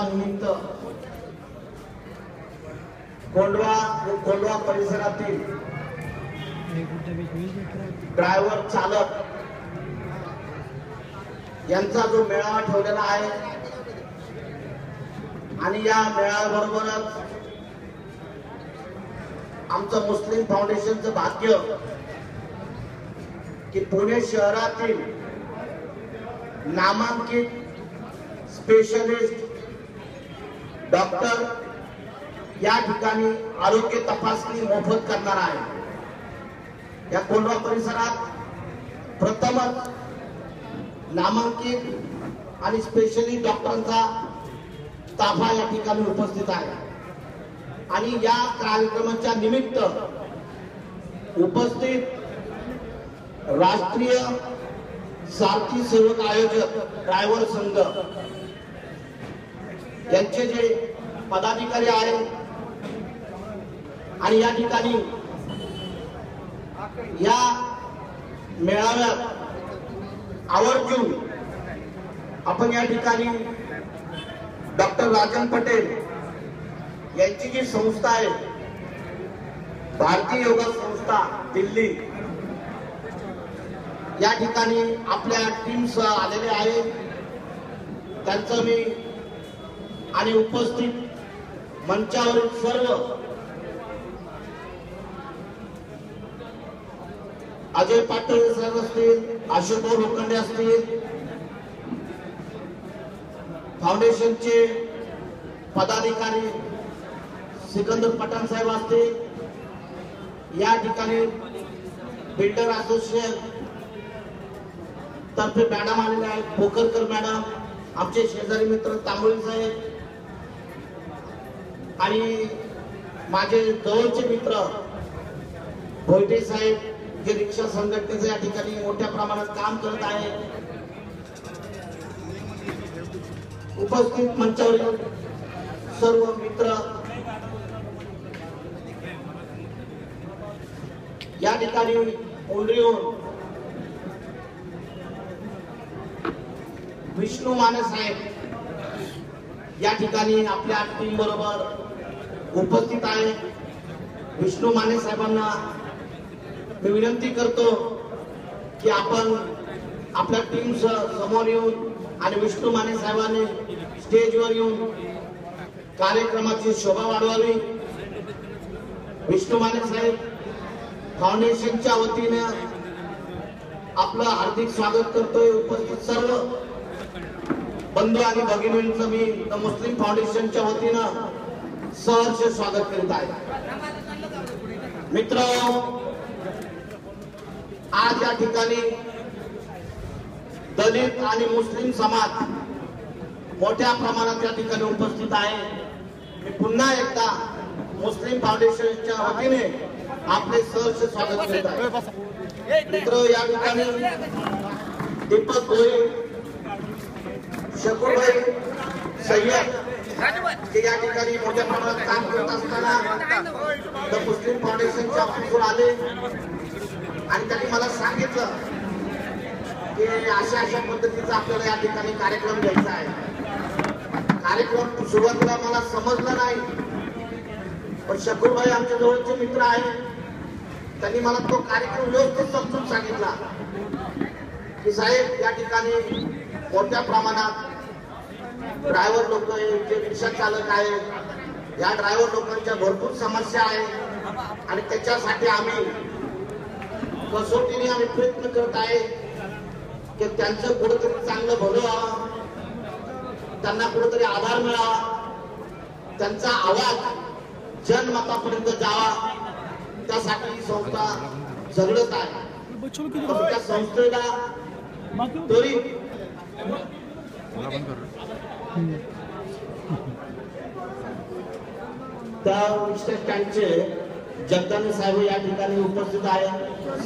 दिवसानिमित्त कोंडवा व कोंडवा परिसरातील ड्रायव्हर चालक यांचा जो मेळावा ठेवलेला आहे आणि या मेळाव्याबरोबरच आमचं मुस्लिम फाउंडेशनचं भाग्य की पुणे शहरातील नामांकित स्पेशलिस्ट डॉक्टर या ठिकाणी आरोग्य तपासणी मोफत करणार आहे। या कोंडवा परिसरात प्रथमच नामांकित आणि स्पेशलिस्ट डॉक्टरांचा ताफा या ठिकाणी उपस्थित आहे आणि या कार्यक्रमाच्या निमित्त उपस्थित राष्ट्रीय सारथी सेवक आयोजक ड्रायव्हर संघ यांचे जे पदाधिकारी आहेत आणि या ठिकाणी या मेळाव्यात आवर्जून आपण या ठिकाणी डॉक्टर राजन पटेल यांची जी संस्था आहे भारतीय योगा संस्था दिल्ली या ठिकाणी आपल्या टीमसह आलेले आहे। त्यांचं मी आणि उपस्थित मंचावरील सर्व अजय पाटील सर असतील, अशोक लोखंडे असतील, फाउंडेशनचे पदाधिकारी सिकंदर पठाण साहेब असतील, या ठिकाणी बिल्डर असोसिएशन तर्फे मॅडम आलेले आहेत, पोखरकर मॅडम, आमचे शेजारी मित्र तांबोळी साहेब आणि माझे जवळचे मित्र भोयटे साहेब जे रिक्षा संघटनेचे या ठिकाणी मोठ्या प्रमाणात काम करत आहेत। उपस्थित मंचावरील सर्व मित्र या ठिकाणी उंडरीहून विष्णू माने साहेब या ठिकाणी आपल्या टीम बरोबर उपस्थित आहे। विष्णू माने साहेबांना मी विनंती करतो की आपण आपल्या टीम समोर येऊन आणि विष्णू माने साहेबांनी स्टेजवर येऊन कार्यक्रमाची शोभा वाढवावी। विष्णू माने साहेब फाउंडेशनच्या वतीने आपलं हार्दिक स्वागत करतोय। उपस्थित सर्व बंधू आणि भगिनींचं मी मुस्लिम फाउंडेशनच्या वतीनं सहर्ष स्वागत करीत आहे। मित्र, आज या ठिकाणी दलित आणि मुस्लिम समाज मोठ्या प्रमाणात या ठिकाणी उपस्थित आहे। मी पुन्हा एकदा मुस्लिम फाउंडेशनच्या वतीने आपले सहर्ष स्वागत करीत आहे। मित्र, या ठिकाणी दीपक गोयल, शकूरभाई सय्यद ते या ठिकाणी मोठ्या प्रमाणात काम करत असताना मुस्लिम फाउंडेशनच्या ऑफिसवर आले आणि त्यांनी मला सांगितलं की अशा पद्धतीचा आपल्याला या ठिकाणी कार्यक्रम घ्यायचा आहे। कार्यक्रम सुरुवातीला मला समजलं नाही, पण शकूरभाई आमच्या जवळचे मित्र आहेत, त्यांनी मला तो कार्यक्रम व्यवस्थित समजून सांगितला की साहेब या ठिकाणी मोठ्या प्रमाणात ड्रायव्हर लोक जे रिक्षा चालक आहेत, या ड्रायव्हर लोकांच्या भरपूर समस्या आहेत आणि त्याच्यासाठी आम्ही कसोटीने आम्ही प्रयत्न करत आहे की त्यांचं कुठेतरी चांगलं भलं व्हावं, त्यांना कुठेतरी आधार मिळावा, त्यांचा आवाज जनमतापर्यंत जावा, त्यासाठी ही संस्था झगडत आहे। त्या संस्थेला त्वरित त्या रिक्षा स्टँडचे जगदाने साहेब या ठिकाणी उपस्थित आहे।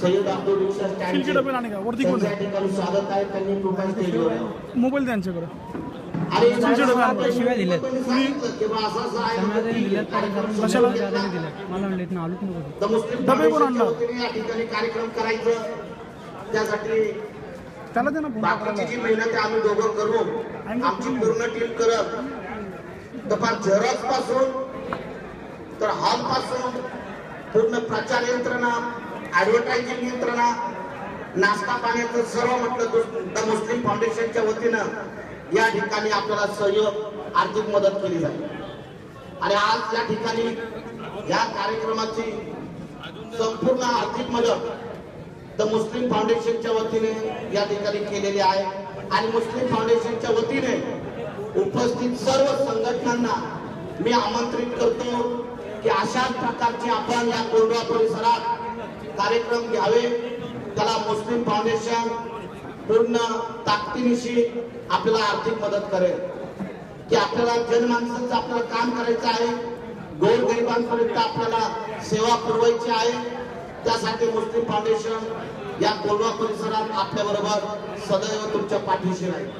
सय्यद अब्दुल रिक्षा स्टँडचे या ठिकाणी स्वागत आहे। त्यांनी कृपया स्टेजवर मोबाईल त्यांच्याकडे आणि शिवाय दिले डबे कोण आणला या ठिकाणी कार्यक्रम करायचं, त्यासाठी त्याला दे ना बाकीची जी मेहनत आम्ही दोघं करू, आमची पूर्ण टीम करत तर झेरॉक्स पासून तर हॉल पासून पूर्ण प्रचार यंत्रणा, ऍडव्हर्टायझिंग यंत्रणा, नाश्ता पाण्याचं सर्व म्हटलं द मुस्लिम फाउंडेशनच्या वतीनं या ठिकाणी आपल्याला सहयोग आर्थिक मदत केली जाईल. आणि आज या ठिकाणी या कार्यक्रमाची संपूर्ण आर्थिक मदत द मुस्लिम फाउंडेशनच्या वतीने या ठिकाणी केलेली आहे. आणि मुस्लिम फाउंडेशनच्या वतीने उपस्थित सर्व संघटनांना मी आमंत्रित करतो की अशाच प्रकारचे आपण या कोंढवा परिसरात कार्यक्रम घ्यावे. त्याला मुस्लिम फाउंडेशन पूर्ण ताकदीनिशी आपल्याला आर्थिक मदत करेल. की आपल्याला जनमानसाचं आपल्याला काम करायचं आहे, गोरगरिबांपर्यंत आपल्याला सेवा पुरवायची आहे. त्यासाठी मुस्लिम फाउंडेशन या कोंढवा परिसरात आपल्या बरोबर सदैव तुमच्या पाठीशी राहील.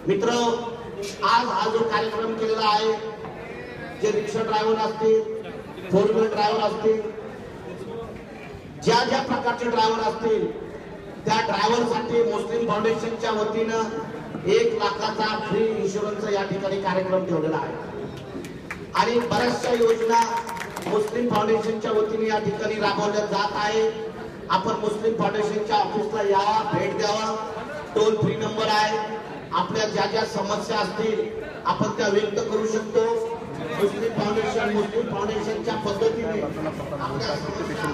मित्र, आज हा जो कार्यक्रम केलेला आहे, जे रिक्षा ड्रायव्हर असतील, 4 व्हीलर ड्रायव्हर असतील, ज्या ज्या प्रकारचे ड्रायव्हर असतील त्या ड्रायव्हरसाठी मुस्लिम फाउंडेशनच्या वतीनं 1 लाखाचा फ्री इन्शुरन्स या ठिकाणी कार्यक्रम ठेवलेला आहे. आणि बऱ्याचशा योजना मुस्लिम फाउंडेशनच्या वतीने या ठिकाणी राबवल्या जात आहे. आपण मुस्लिम फाउंडेशनच्या ऑफिसला यावा, भेट द्यावा. टोल फ्री नंबर आहे. आपल्या ज्या ज्या समस्या असतील आपण त्या व्यक्त करू शकतो. मुस्लिम फाउंडेशनच्या पद्धतीने आपल्या समस्या